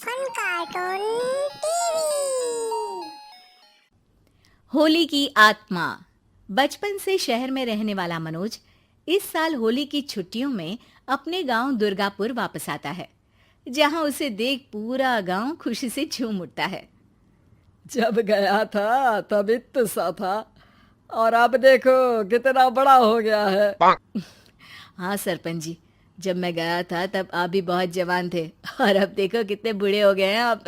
Fun cartoon TV. Holi की आत्मा। बचपन से शहर में रहने वाला मनोज इस साल होली की छुट्टियों में अपने गांव दुर्गापुर वापस आता है, जहां उसे देख पूरा गांव खुशी से झूम उठता है। जब गया था तब इतना सा था और अब देखो कितना बड़ा हो गया है। हाँ सरपंच जी, जब मैं गया था तब आप भी बहुत जवान थे और अब देखो कितने बूढ़े हो गए हैं आप।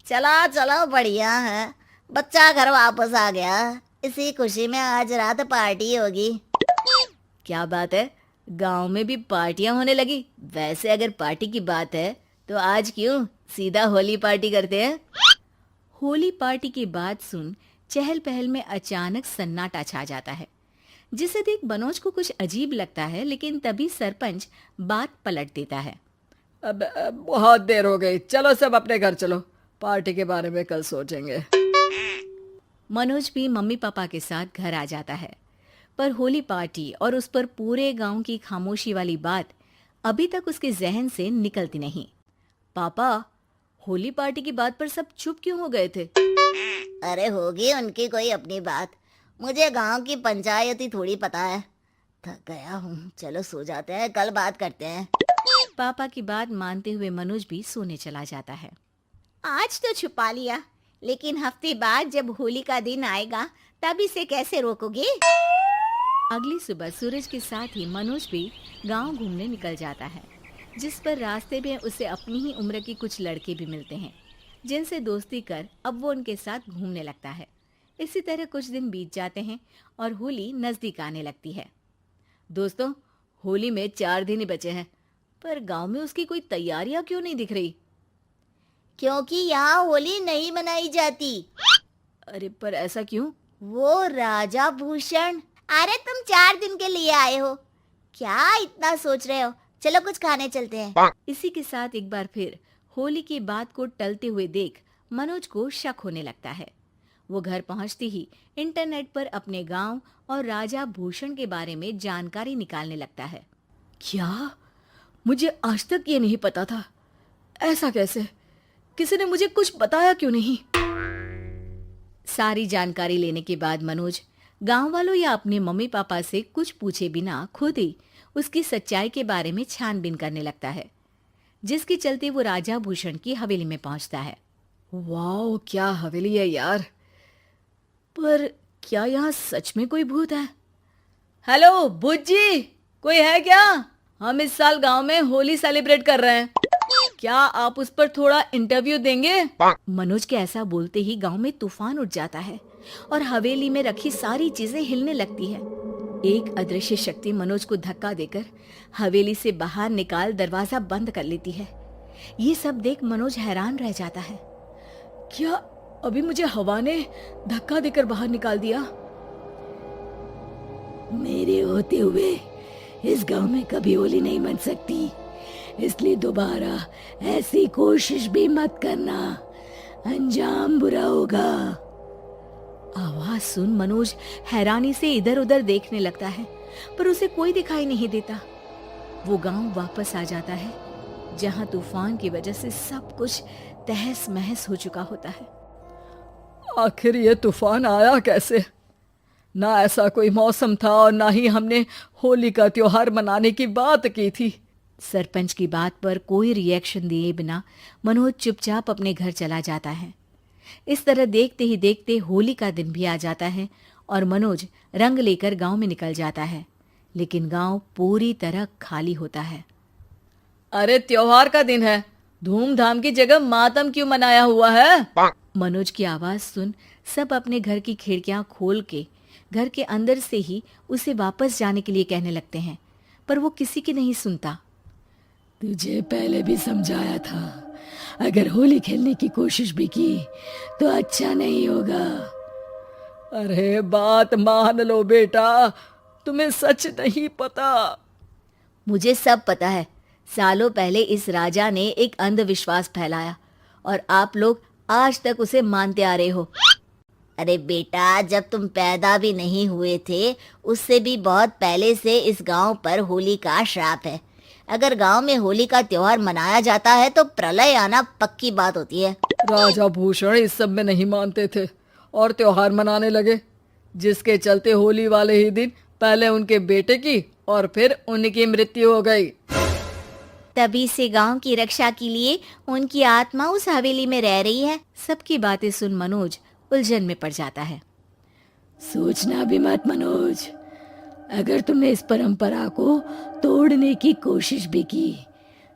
चला चलो बढ़िया है, बच्चा घर वापस आ गया। इसी खुशी में आज रात पार्टी होगी। क्या बात है, गांव में भी पार्टियां होने लगी। वैसे अगर पार्टी की बात है तो आज क्यों सीधा होली पार्टी करते हैं। होली पार्टी की बात सुन चहल पहल में अचानक सन्नाटा छा जाता है, जिसे देख मनोज को कुछ अजीब लगता है। लेकिन तभी सरपंच बात पलट देता है। अब बहुत देर हो गई, चलो सब अपने घर चलो, पार्टी के बारे में कल सोचेंगे। मनोज भी मम्मी पापा के साथ घर आ जाता है, पर होली पार्टी और उस पर पूरे गांव की खामोशी वाली बात अभी तक उसके जहन से निकलती नहीं। पापा, होली पार्टी की बात पर सब चुप क्यों हो गए थे? अरे होगी उनकी कोई अपनी बात, मुझे गांव की पंचायती थोड़ी पता है। थक गया हूँ, चलो सो जाते हैं, कल बात करते हैं। पापा की बात मानते हुए मनोज भी सोने चला जाता है। आज तो छुपा लिया, लेकिन हफ्ते बाद जब होली का दिन आएगा तब इसे कैसे रोकोगे? अगली सुबह सूरज के साथ ही मनोज भी गांव घूमने निकल जाता है, जिस पर रास्ते में उसे अपनी ही उम्र के कुछ लड़के भी मिलते हैं, जिनसे दोस्ती कर अब वो उनके साथ घूमने लगता है। इसी तरह कुछ दिन बीत जाते हैं और होली नजदीक आने लगती है। दोस्तों, होली में 4 दिन ही बचे हैं, पर गांव में उसकी कोई तैयारियां क्यों नहीं दिख रही? क्योंकि यहाँ होली नहीं मनाई जाती। अरे पर ऐसा क्यों? वो राजा भूषण। अरे तुम 4 दिन के लिए आए हो, क्या इतना सोच रहे हो? चलो कुछ खाने चलते हैं। इसी के साथ एक बार फिर होली की बात को टलते हुए देख मनोज को शक होने लगता है। वो घर पहुंचते ही इंटरनेट पर अपने गांव और राजा भूषण के बारे में जानकारी निकालने लगता है। क्या? मुझे आज तक ये नहीं पता था। ऐसा कैसे? किसी ने मुझे कुछ बताया क्यों नहीं? सारी जानकारी लेने के बाद मनोज गांव वालों या अपने मम्मी पापा से कुछ पूछे बिना खुद ही उसकी सच्चाई के बारे में छानबीन करने लगता है, जिसके चलते वो राजा भूषण की हवेली में पहुंचता है। वाह, क्या हवेली है यार। पर क्या यहाँ सच में कोई भूत है? हेलो भूत जी, कोई है क्या? हम इस साल गांव में होली सेलिब्रेट कर रहे हैं, क्या आप उस पर थोड़ा इंटरव्यू देंगे? मनोज के ऐसा बोलते ही गांव में तूफान उठ जाता है और हवेली में रखी सारी चीजें हिलने लगती है। एक अदृश्य शक्ति मनोज को धक्का देकर हवेली से बाहर निकाल दरवाजा बंद कर लेती है। ये सब देख मनोज हैरान रह जाता है। क्या अभी मुझे हवा ने धक्का देकर बाहर निकाल दिया? मेरे होते हुए इस गांव में कभी होली नहीं मन सकती, इसलिए दोबारा ऐसी कोशिश भी मत करना, अंजाम बुरा होगा। आवाज सुन मनोज हैरानी से इधर उधर देखने लगता है, पर उसे कोई दिखाई नहीं देता। वो गांव वापस आ जाता है, जहां तूफान की वजह से सब कुछ तहस महस हो चुका होता है। आखिर ये तूफान आया कैसे? ना ऐसा कोई मौसम था और ना ही हमने होली का त्योहार मनाने की बात की थी। सरपंच की बात पर कोई रिएक्शन दिए बिना मनोज चुपचाप अपने घर चला जाता है। इस तरह देखते ही देखते होली का दिन भी आ जाता है और मनोज रंग लेकर गांव में निकल जाता है, लेकिन गांव पूरी तरह खाली होता है। अरे त्योहार का दिन है, धूमधाम की जगह मातम क्यों मनाया हुआ है? मनोज की आवाज सुन सब अपने घर की खिड़कियां खोल के घर के अंदर से ही उसे वापस जाने के लिए कहने लगते हैं, पर वो किसी की नहीं सुनता। तुझे पहले भी समझाया था, अगर होली खेलने की कोशिश भी की तो अच्छा नहीं होगा। अरे बात मान लो बेटा, तुम्हें सच नहीं पता। मुझे सब पता है। सालों पहले इस राजा ने एक अंधविश्वास फैलाया और आप लोग आज तक उसे मानते आ रहे हो। अरे बेटा, जब तुम पैदा भी नहीं हुए थे उससे भी बहुत पहले से इस गांव पर होली का श्राप है। अगर गांव में होली का त्योहार मनाया जाता है तो प्रलय आना पक्की बात होती है। राजा भूषण इस सब में नहीं मानते थे और त्योहार मनाने लगे, जिसके चलते होली वाले ही दिन पहले उनके बेटे की और फिर उनकी मृत्यु हो गई। तभी से गांव की रक्षा के लिए उनकी आत्मा उस हवेली में रह रही है। सबकी बातें सुन मनोज उलझन में पड़ जाता है। सोचना भी मत मनोज, अगर तुमने इस परंपरा को तोड़ने की कोशिश भी की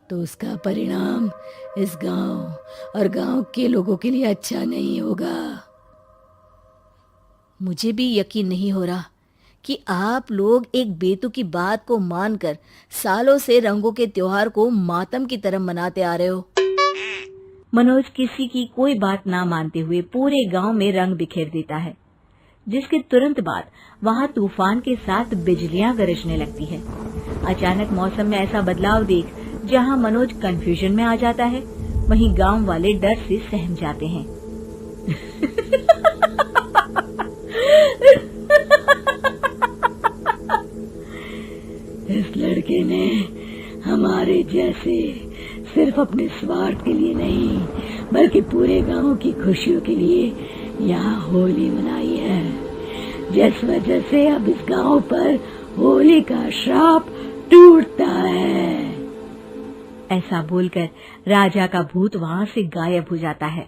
तो उसका परिणाम इस गांव और गांव के लोगों के लिए अच्छा नहीं होगा। मुझे भी यकीन नहीं हो रहा कि आप लोग एक बेतुकी बात को मानकर सालों से रंगों के त्योहार को मातम की तरह मनाते आ रहे हो। मनोज किसी की कोई बात ना मानते हुए पूरे गांव में रंग बिखेर देता है, जिसके तुरंत बाद वहां तूफान के साथ बिजलियां गरजने लगती है। अचानक मौसम में ऐसा बदलाव देख जहां मनोज कंफ्यूजन में आ जाता है, वहीं गांव वाले डर से सहम जाते हैं। इस लड़के ने हमारे जैसे सिर्फ अपने स्वार्थ के लिए नहीं बल्कि पूरे गांव की खुशियों के लिए यहाँ होली मनाई है, जिस वजह से अब इस गांव पर होली का श्राप टूटता है। ऐसा बोलकर राजा का भूत वहां से गायब हो जाता है,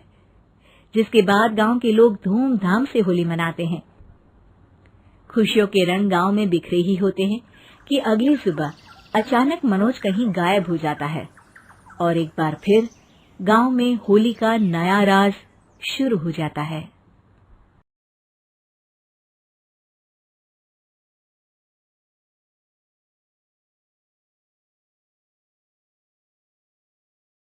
जिसके बाद गांव के लोग धूमधाम से होली मनाते हैं। खुशियों के रंग गांव में बिखरे ही होते हैं कि अगली सुबह अचानक मनोज कहीं गायब हो जाता है और एक बार फिर गांव में होली का नया राज शुरू हो जाता है।